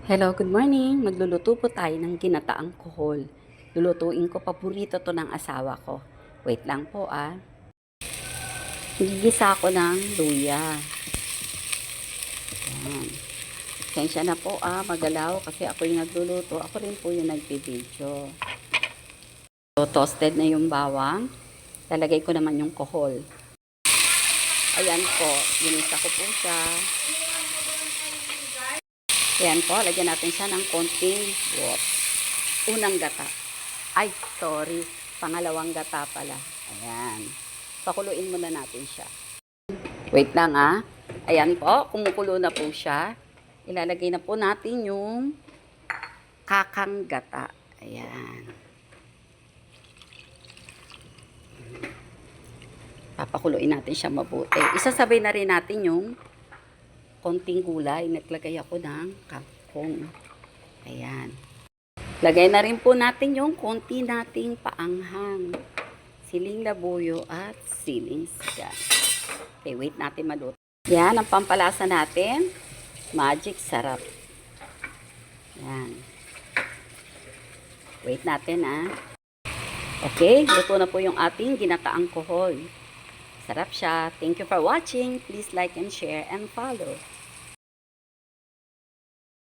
Hello, good morning. Magluluto po tayo ng ginataang kohol. Lulutuin ko, paborito to ng asawa ko. Wait lang po ah. Gigisa ko ng luya. Ayan. Sensya na po magalaw kasi ako yung nagluluto. Ako rin po yung nagbi-video. So, toasted na yung bawang. Lalagay ko naman yung kohol. Ayan po, ginisa ko po siya. Ayan po, lagyan natin siya ng konting unang gata. Ay, sorry. Pangalawang gata pala. Ayan. Pakuluin muna natin siya. Wait lang Ayan po, kumukulo na po siya. Ilalagay na po natin yung kakang gata. Ayan. Papakuluin natin siya mabuti. Isasabay na rin natin yung konting gulay. Naglagay ako ng kangkong. Ayan. Lagay na rin po natin yung konti nating paanghang. Siling labuyo at siling sigang. Okay, wait natin maluto. Yan, ang pampalasa natin. Magic sarap. Yan. Wait natin Okay, luto na po yung ating ginataang kohol. Sarap siya. Thank you for watching. Please like and share and follow.